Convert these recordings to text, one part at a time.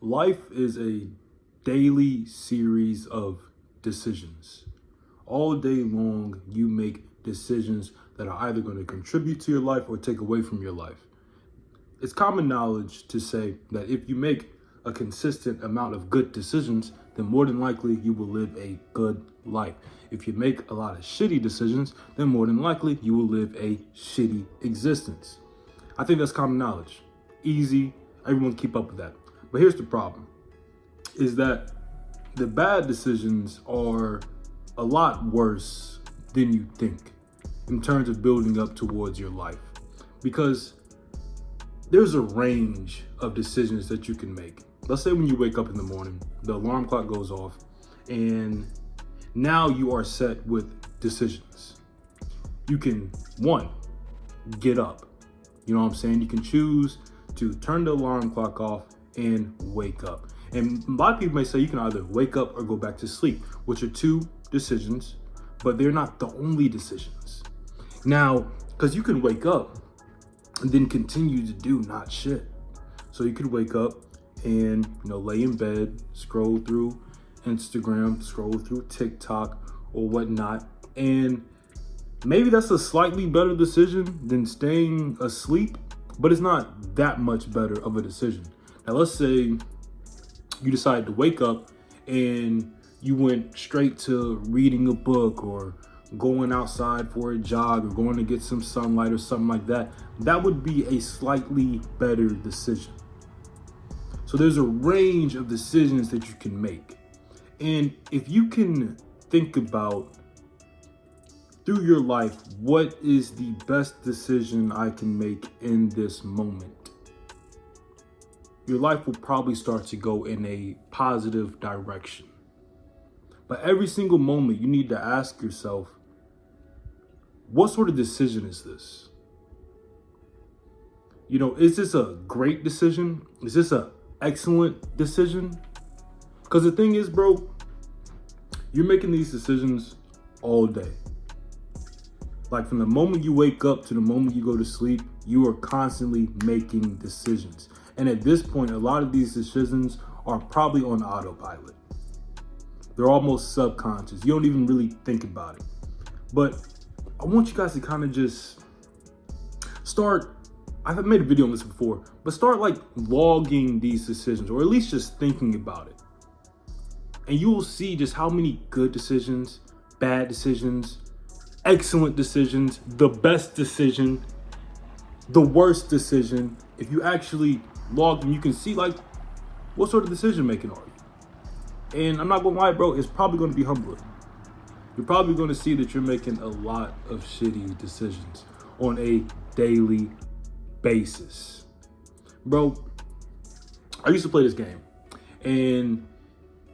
Life is a daily series of decisions. All day long, you make decisions that are either going to contribute to your life or take away from your life. It's common knowledge to say that if you make a consistent amount of good decisions, then more than likely you will live a good life. If you make a lot of shitty decisions, then more than likely you will live a shitty existence. I think that's common knowledge. Easy, everyone keep up with that. But here's the problem, is that the bad decisions are a lot worse than you think in terms of building up towards your life. Because there's a range of decisions that you can make. Let's say when you wake up in the morning, the alarm clock goes off, and now you are set with decisions. You can, one, get up. You know what I'm saying? You can choose to turn the alarm clock off and wake up. And a lot of people may say you can either wake up or go back to sleep, which are two decisions, but they're not the only decisions. Now, because you can wake up and then continue to do not shit. So you could wake up and, lay in bed, scroll through Instagram, scroll through TikTok or whatnot. And maybe that's a slightly better decision than staying asleep, but it's not that much better of a decision. Now, let's say you decided to wake up and you went straight to reading a book or going outside for a jog or going to get some sunlight or something like that. That would be a slightly better decision. So there's a range of decisions that you can make. And if you can think about through your life, what is the best decision I can make in this moment? Your life will probably start to go in a positive direction. But every single moment you need to ask yourself, what sort of decision is this? Is this a great decision? Is this an excellent decision? Because the thing is, bro, you're making these decisions all day. Like from the moment you wake up to the moment you go to sleep, you are constantly making decisions. And at this point, a lot of these decisions are probably on autopilot. They're almost subconscious. You don't even really think about it. But I want you guys to kind of just start, I've made a video on this before, but start like logging these decisions, or at least just thinking about it. And you will see just how many good decisions, bad decisions, excellent decisions, the best decision, the worst decision. If you actually log them, you can see like what sort of decision making are you. And I'm not gonna lie, bro, it's probably gonna be humbling. You're probably gonna see that you're making a lot of shitty decisions on a daily basis. Bro, I used to play this game and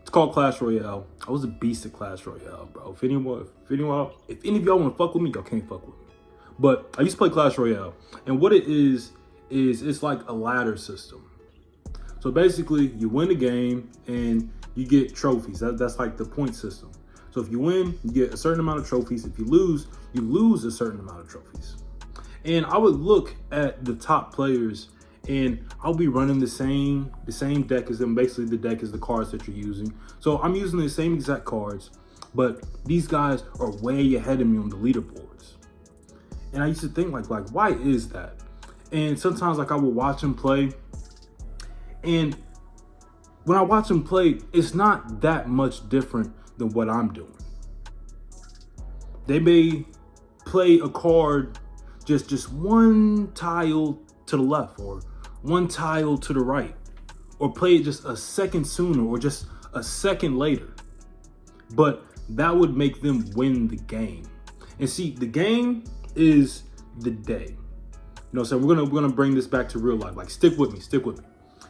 it's called Clash Royale. I was a beast at Clash Royale, bro. If any of y'all wanna fuck with me, y'all can't fuck with me. But I used to play Clash Royale, and what it is it's like a ladder system. So basically, you win a game and you get trophies. That's like the point system. So if you win, you get a certain amount of trophies. If you lose a certain amount of trophies. And I would look at the top players and I'll be running the same deck as them. Basically, the deck is the cards that you're using. So I'm using the same exact cards, but these guys are way ahead of me on the leaderboards. And I used to think like why is that? And sometimes like I would watch them play, and when I watch them play, it's not that much different than what I'm doing. They may play a card just one tile to the left or one tile to the right, or play it just a second sooner or just a second later. But that would make them win the game. And see, the game is the day. So we're gonna bring this back to real life. Like stick with me.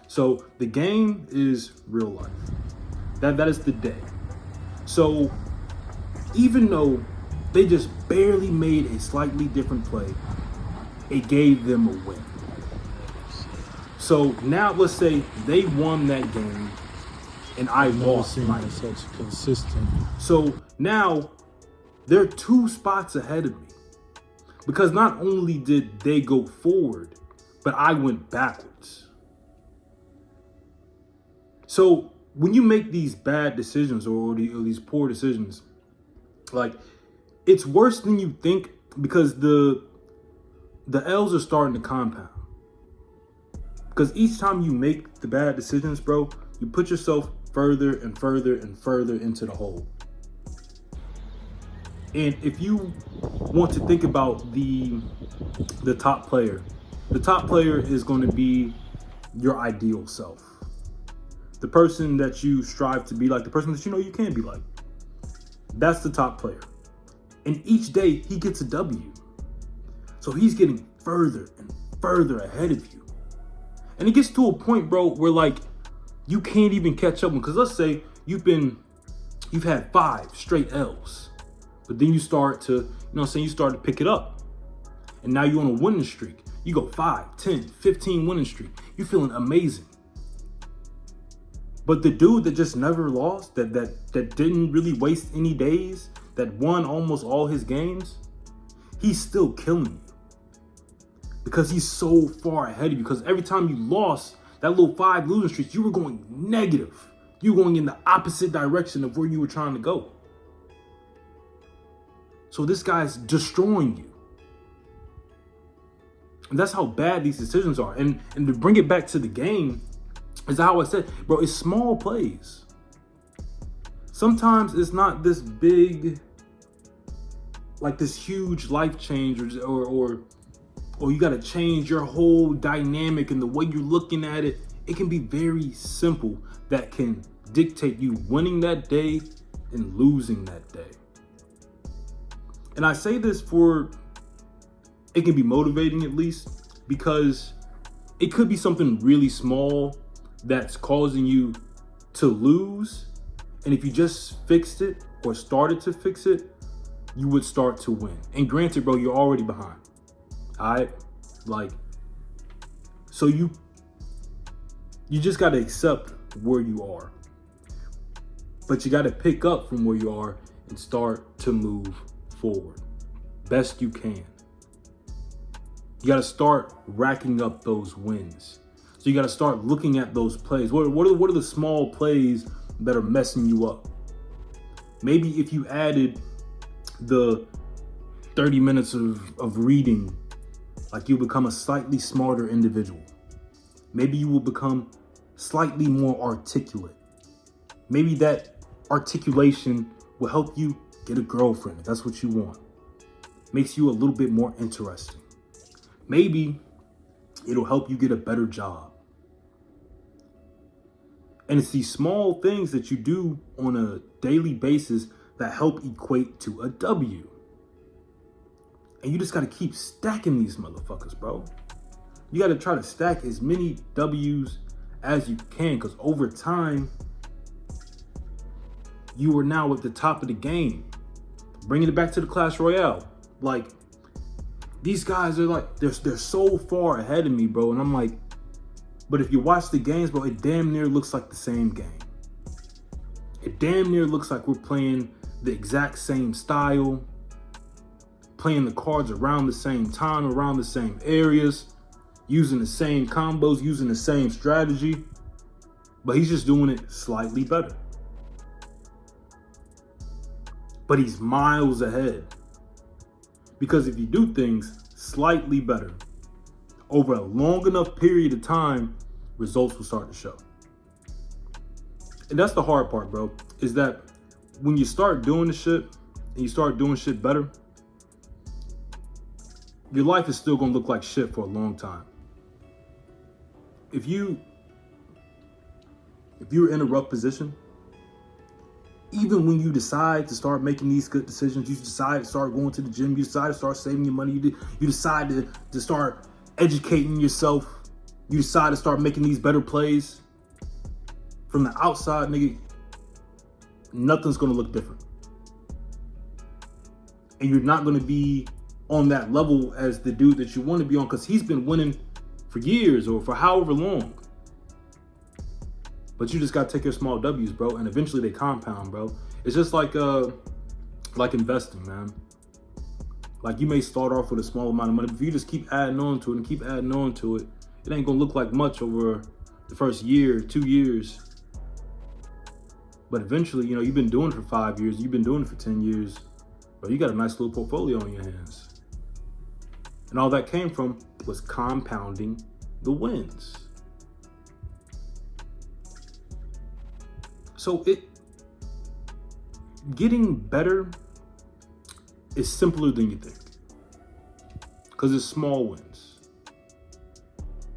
So the game is real life. That is the day. So even though they just barely made a slightly different play, it gave them a win. So now let's say they won that game and I lost my game. Such consistent. So now they're 2 spots ahead of me. Because not only did they go forward, but I went backwards. So when you make these bad decisions or these poor decisions, like, it's worse than you think, because the L's are starting to compound. Because each time you make the bad decisions, bro, you put yourself further and further and further into the hole. And if you want to think about the top player, the top player is going to be your ideal self. The person that you strive to be like, the person that you know you can be like. That's the top player. And each day he gets a W. So he's getting further and further ahead of you. And it gets to a point, bro, where like you can't even catch up. Because let's say you've had 5 straight L's. But then you start to, you start to pick it up. And now you're on a winning streak. You go 5, 10, 15 winning streak. You're feeling amazing. But the dude that just never lost, that didn't really waste any days, that won almost all his games, he's still killing you. Because he's so far ahead of you. Because every time you lost that little 5 losing streaks, you were going negative. You were going in the opposite direction of where you were trying to go. So this guy's destroying you. And that's how bad these decisions are. And to bring it back to the game, is how I said, bro, it's small plays. Sometimes it's not this big, like this huge life change, or you got to change your whole dynamic and the way you're looking at it. It can be very simple that can dictate you winning that day and losing that day. And I say this it can be motivating at least, because it could be something really small that's causing you to lose. And if you just fixed it or started to fix it, you would start to win. And granted, bro, you're already behind. All right? Like, so you just got to accept where you are. But you got to pick up from where you are and start to move forward best you can. You got to start racking up those wins. So you got to start looking at those plays. What are the small plays that are messing you up? Maybe if you added the 30 minutes of reading, like, you become a slightly smarter individual. Maybe you will become slightly more articulate. Maybe that articulation will help you get a girlfriend if that's what you want. Makes you a little bit more interesting. Maybe it'll help you get a better job. And it's these small things that you do on a daily basis that help equate to a W. And you just got to keep stacking these motherfuckers, bro. You got to try to stack as many W's as you can, because over time, you are now at the top of the game. Bringing it back to the Clash Royale. Like, these guys are like, they're so far ahead of me, bro. And I'm like, but if you watch the games, bro, it damn near looks like the same game. It damn near looks like we're playing the exact same style, playing the cards around the same time, around the same areas, using the same combos, using the same strategy, but he's just doing it slightly better. But he's miles ahead. Because if you do things slightly better, over a long enough period of time, results will start to show. And that's the hard part, bro, is that when you start doing the shit and you start doing shit better, your life is still gonna look like shit for a long time. If you're in a rough position, even when you decide to start making these good decisions, you decide to start going to the gym, you decide to start saving your money, you decide to start educating yourself, you decide to start making these better plays, from the outside, nigga, nothing's gonna look different. And you're not gonna be on that level as the dude that you want to be on, because he's been winning for years or for however long. But you just gotta take your small W's, bro, and eventually they compound, bro. It's just like investing, man. Like, you may start off with a small amount of money, but if you just keep adding on to it and keep adding on to it, it ain't gonna look like much over the first year, 2 years. But eventually, you know, you've been doing it for 5 years, you've been doing it for 10 years, but you got a nice little portfolio in your hands. And all that came from was compounding the wins. So getting better is simpler than you think, because it's small wins.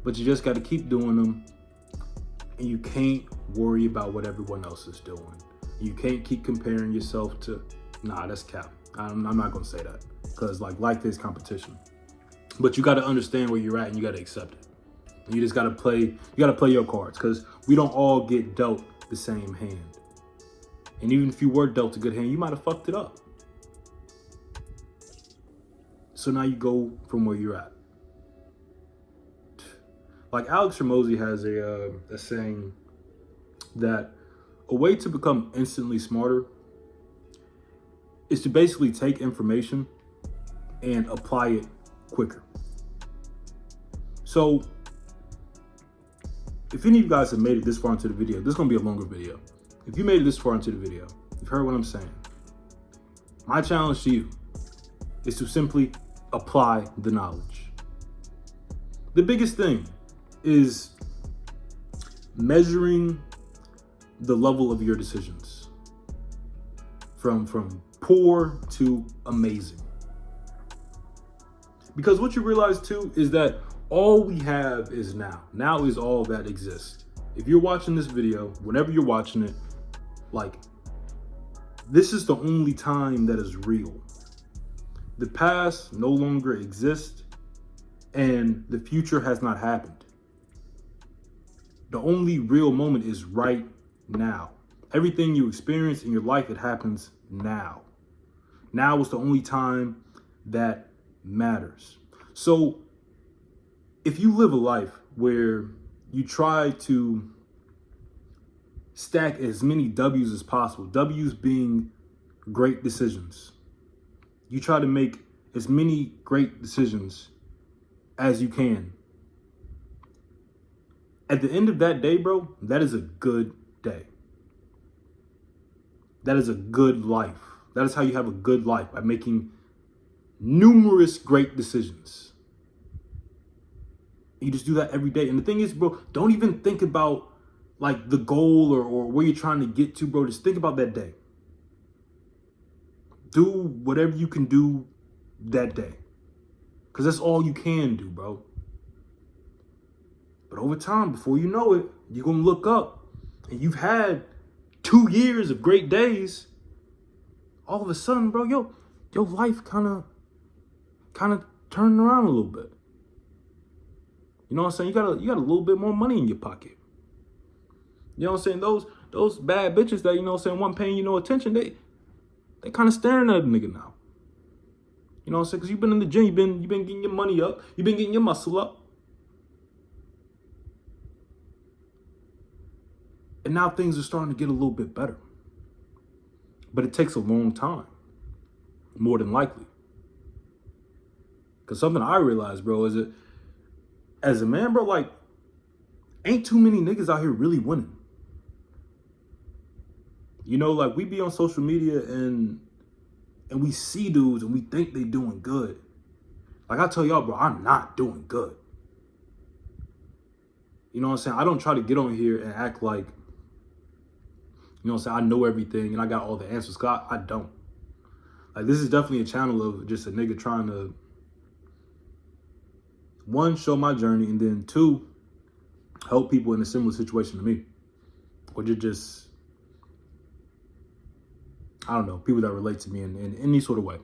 But you just got to keep doing them, and you can't worry about what everyone else is doing. You can't keep comparing yourself to, nah, that's cap. I'm not gonna say that, because like life is competition. But you got to understand where you're at, and you got to accept it. And you just got to play. You got to play your cards, because we don't all get dealt the same hand. And even if you were dealt a good hand, you might have fucked it up. So now you go from where you're at. Like Alex Hormozi has a saying that a way to become instantly smarter is to basically take information and apply it quicker. So if any of you guys have made it this far into the video, this is going to be a longer video. If you made it this far into the video, you've heard what I'm saying. My challenge to you is to simply apply the knowledge. The biggest thing is measuring the level of your decisions from poor to amazing. Because what you realize too is that all we have is now. Now is all that exists. If you're watching this video, whenever you're watching it, like, this is the only time that is real. The past no longer exists, and the future has not happened. The only real moment is right now. Everything you experience in your life, it happens now. Now is the only time that matters. So if you live a life where you try to stack as many W's as possible, W's being great decisions, you try to make as many great decisions as you can. At the end of that day, bro, that is a good day. That is a good life. That is how you have a good life, by making numerous great decisions. You just do that every day. And the thing is, bro, don't even think about like the goal or where you're trying to get to, bro. Just think about that day. Do whatever you can do that day, because that's all you can do, bro. But over time, before you know it, you're going to look up and you've had 2 years of great days. All of a sudden, bro, your life kind of turning around a little bit. You know what I'm saying? You got a little bit more money in your pocket. You know what I'm saying? Those bad bitches that, you know what I'm saying, weren't paying you no attention, they kind of staring at a nigga now. You know what I'm saying? Because you've been in the gym, you've been getting your money up, you've been getting your muscle up. And now things are starting to get a little bit better. But it takes a long time, more than likely. Because something I realized, bro, is that as a man, bro, like, ain't too many niggas out here really winning. You know, like, we be on social media and we see dudes and we think they doing good. Like, I tell y'all, bro, I'm not doing good. You know what I'm saying? I don't try to get on here and act like, you know what I'm saying, I know everything and I got all the answers, because I don't. Like, this is definitely a channel of just a nigga trying to, one, show my journey, and then two, help people in a similar situation to me. Or just, I don't know, people that relate to me in any sort of way.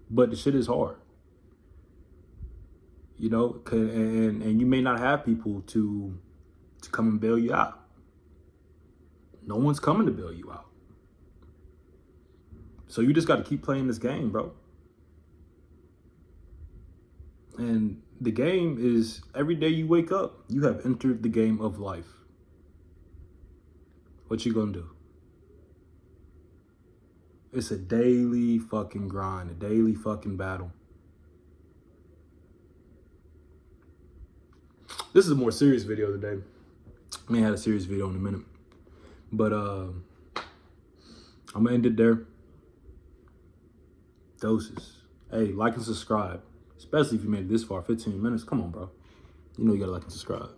But the shit is hard. You know, and you may not have people to come and bail you out. No one's coming to bail you out. So you just got to keep playing this game, bro. And the game is, every day you wake up, you have entered the game of life. What you gonna do? It's a daily fucking grind, a daily fucking battle. This is a more serious video today. I may have a serious video in a minute. But I'm gonna end it there. Doses. Hey, like and subscribe. Especially if you made it this far, 15 minutes. Come on, bro. You know you gotta like and subscribe.